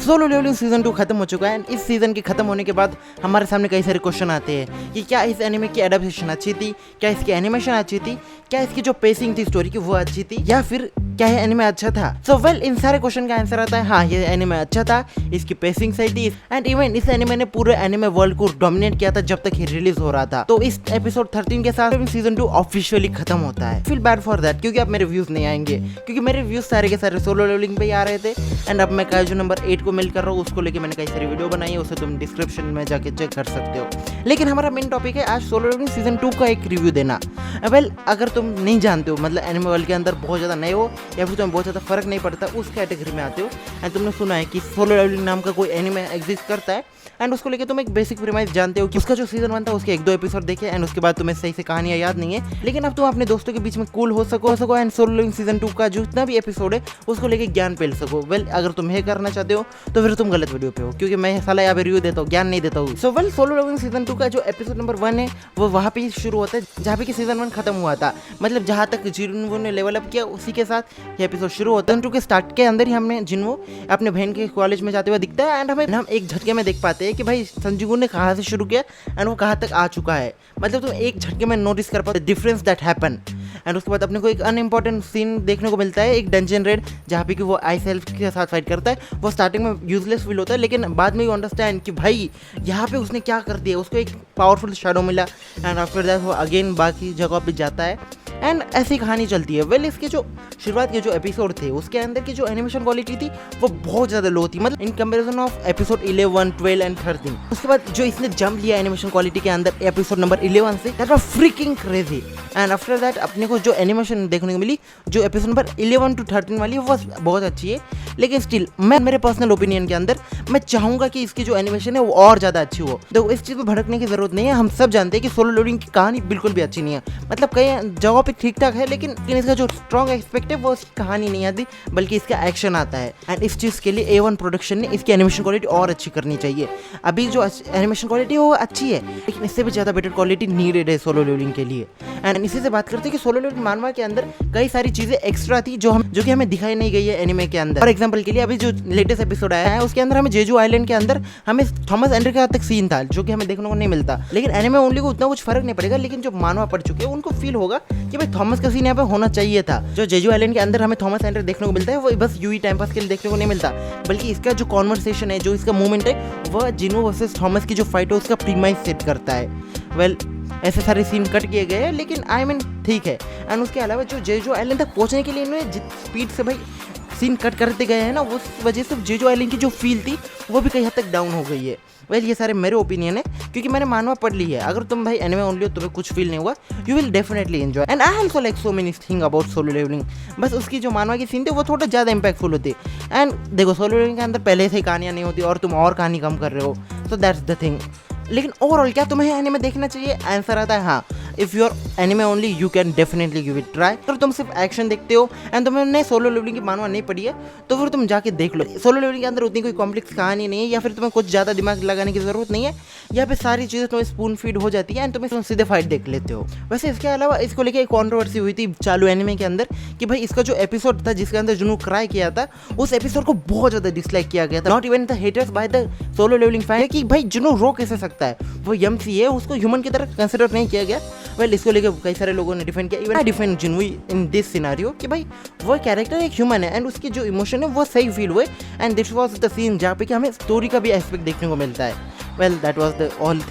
Solo Leveling season 2 खत्म हो चुका है एंड इस सीजन के खत्म होने के बाद हमारे सामने कई सारे क्वेश्चन आते हैं कि क्या इस एनिमे की एडेप्टेशन अच्छी थी, क्या इसकी एनिमेशन अच्छी थी, क्या इसकी जो पेसिंग थी स्टोरी की वो अच्छी थी, या फिर क्या ये एनिमे अच्छा था। सो वेल इन सारे क्वेश्चन का आंसर आता है हाँ, ये एनिमे अच्छा था, इसकी पेसिंग सही थी एंड इवन इस एनिमे ने पूरे एनिमे वर्ल्ड को डोमिनेट किया था जब तक ये रिलीज हो रहा था। तो इस एपिसोड 13 के साथ सीजन 2 ऑफिशियली खत्म होता है। फील बैड फॉर दैट, क्योंकि अब मेरे व्यूज नहीं आएंगे, क्योंकि मेरे व्यूज सारे के सारे सोलो लेवलिंग पे ही आ रहे थे एंड अब मैं काइजू नंबर 8 को मिल कर रहा हूँ, उसको लेके मैंने कई सारी वीडियो बनाई है, उसे तुम डिस्क्रिप्शन में जाके चेक कर सकते हो। लेकिन हमारा मेन टॉपिक है आज सोलो लेवलिंग सीजन 2 का एक रिव्यू देना। वेल अगर तुम नहीं जानते हो, मतलब एनिमे वर्ल्ड के अंदर बहुत ज़्यादा नए हो या फिर तुम्हें बहुत ज़्यादा फर्क नहीं पड़ता, उस कैटेगरी में आते हो एंड तुमने सुना है कि सोलो लेवलिंग नाम का कोई एनिमे एग्जिस्ट करता है एंड उसको लेके तुम एक बेसिक प्रीमाइस जानते हो कि उसका जो सीजन 1 था उसके 1-2 एपिसोड देखे एंड उसके बाद तुम्हें सही से कहानियां याद नहीं है, लेकिन अब तुम अपने दोस्तों के बीच में कूल हो सको एंड सोलो लेवलिंग सीजन 2 का जितना भी एपिसोड है उसको लेके ज्ञान पेल सको। वेल अगर तुम ये करना चाहते हो तो फिर तुम गलत वीडियो पे हो, क्योंकि मैं साला यहाँ पे रिव्यू देता हूँ, ज्ञान नहीं देता हूँ। So well Solo Leveling season 2 का जो एपिसोड नंबर 1 है वो वहाँ पे शुरू होता है जहाँ पे कि सीजन 1 खत्म हुआ था। मतलब जहाँ तक जिन्वो ने लेवल अप किया उसी के साथ ये एपिसोड शुरू होता है। सीजन 2 के स्टार्ट के अंदर ही हमें जिन्वो अपने बहन के कॉलेज में जाते हुए दिखता है एंड हम एक झटके में देख पाते हैं कि भाई संजीवू ने कहाँ से शुरू किया एंड वो कहाँ तक आ चुका है। मतलब तुम एक झटके में नोटिस कर पाते डिफरेंस दैट हैपन। एंड उसके बाद अपने को एक अनइम्पॉर्टेंट सीन देखने को मिलता है, एक डंजन रेड जहाँ पे कि वो आई सेल्फ के साथ फाइट करता है। वो स्टार्टिंग में यूजलेस फील होता है, लेकिन बाद में यू अंडरस्टैंड कि भाई यहाँ पे उसने क्या कर दिया, उसको एक पावरफुल शैडो मिला एंड आफ्टर दैट वो अगेन बाकी जगह पे जाता है एंड ऐसी कहानी चलती है। वेल इसके जो शुरुआत के जो एपिसोड थे उसके अंदर की जो एनिमेशन क्वालिटी थी वो बहुत ज़्यादा लो थी, मतलब in comparison of episode 11, 12 and 13। उसके बाद जो इसने जंप लिया एनिमेशन क्वालिटी के अंदर एपिसोड नंबर 11 से, that was freaking crazy. And after that अपने को जो एनिमेशन देखने को मिली जो एपिसोड नंबर 11 to 13 वाली वो बहुत अच्छी है, लेकिन स्टिल मैं मेरे पर्सनल ओपिनियन के अंदर मैं चाहूँगा कि इसकी जो एनिमेशन है वो और ज़्यादा अच्छी हो। तो इस चीज़ पर भड़कने की ज़रूरत नहीं है, हम सब जानते हैं कि सोलो लेवलिंग की कहानी बिल्कुल भी अच्छी नहीं है। मतलब कई जगहों पे ठीक ठाक है, लेकिन इसका जो स्ट्रॉन्ग एस्पेक्ट है वो इसकी कहानी नहीं आती बल्कि इसका एक्शन आता है एंड इस चीज़ के लिए A1 प्रोडक्शन ने इसकी एनिमेशन क्वालिटी और अच्छी करनी चाहिए। अभी जो एनिमेशन क्वालिटी है वो अच्छी है, लेकिन इससे भी ज़्यादा बेटर क्वालिटी नीडेड है सोलो लेवलिंग के लिए। एंड इसी से बात करते हैं कि सोलो लेवलिंग मानवा के अंदर कई सारी चीज़ें एक्स्ट्रा थी जो कि हमें दिखाई नहीं गई है एनिमे के अंदर। फॉर एग्जाम्पल के लिए अभी जो लेटेस्ट एपिसोड आया है उसके अंदर हमें जेजू आइलैंड के अंदर हमें थॉमस एंड्रे का तक सीन था जो कि हमें देखने को नहीं मिलता, लेकिन एनिमे ओनली को उतना कुछ फर्क नहीं पड़ेगा, लेकिन जो मानवा पड़ चुके हैं उनको फील होगा कि भाई थॉमस का सीन यहाँ पे होना चाहिए था। जो जेजू आइलैंड के अंदर हमें थॉमस एंड्रे देखने को मिलता है वो बस यूई टाइम पास के लिए देखने को नहीं मिलता, बल्कि इसका जो कॉन्वर्सेशन है, जो इसका मूवमेंट है वह जिन्हो वर्सेस थॉमस की जो फाइट है उसका प्रीमाइस सेट करता है। वेल ऐसे सारे सीन कट किए गए हैं, लेकिन आई मीन ठीक है। एंड उसके अलावा जो जेजू आइलैंड तक पहुंचने के लिए इन्होंने जिस स्पीड से भाई सीन कट करते गए हैं ना, उस वजह से जेजू आइलैंड की जो फील थी वो भी कहीं हद तक डाउन हो गई है। वेल ये सारे मेरे ओपिनियन है, क्योंकि मैंने मानवा पढ़ ली है। अगर तुम भाई एनिमे ओनली हो तुम्हें कुछ फील नहीं हुआ, you will definitely enjoy. And I also like so many thing about Solo Leveling, बस उसकी जो मानवा की सीन थी वो थोड़ा ज़्यादा इंपैक्टफुल होती। एंड देखो सोलो लेवलिंग के अंदर पहले से ही कहानियाँ नहीं होती और तुम और कहानी कम कर रहे हो, सो दैट्स द थिंग। लेकिन ओवरऑल क्या तुम्हें एनिमे देखना चाहिए? आंसर आता है हाँ। If you are anime only you can definitely give it try. अगर तुम सिर्फ एक्शन देखते हो एंड तुमने सोलो लेवलिंग की मानवा नहीं पढ़ी है तो फिर तुम जाके देख लो। सोलो लेवलिंग के अंदर उतनी कोई कॉम्प्लेक्स कहानी नहीं है, या फिर तुम्हें कुछ ज़्यादा दिमाग लगाने की ज़रूरत नहीं है, यहाँ पे सारी चीज़ें तुम्हें स्पून फीड हो जाती है एंड तुम सीधे फाइट देख लेते हो। वैसे इसके अलावा इसको लेकर एक कॉन्ट्रोवर्सी हुई थी चालू एनिमे के अंदर कि भाई इसका जो एपिसोड था जिसके अंदर जुनू क्राई किया था उस एपिसोड को बहुत ज़्यादा डिसलाइक किया गया था, not even the haters by the Solo Leveling fan, कि भाई जुनू रो कैसे सकता है, वो यमसी है, उसको ह्यूमन की तरह कंसिडर नहीं किया गया। वेल इसको लेकर कई सारे लोगों ने डिफेंड किया, इवन आई डिफेंड जिन्हू इन दिस सिनेरियो कि भाई वो कैरेक्टर एक ह्यूमन है एंड उसकी जो इमोशन है वो सही फील हुए and this was the scene जहाँ पे कि हमें स्टोरी का भी एस्पेक्ट देखने को मिलता है। Well that was the all thing.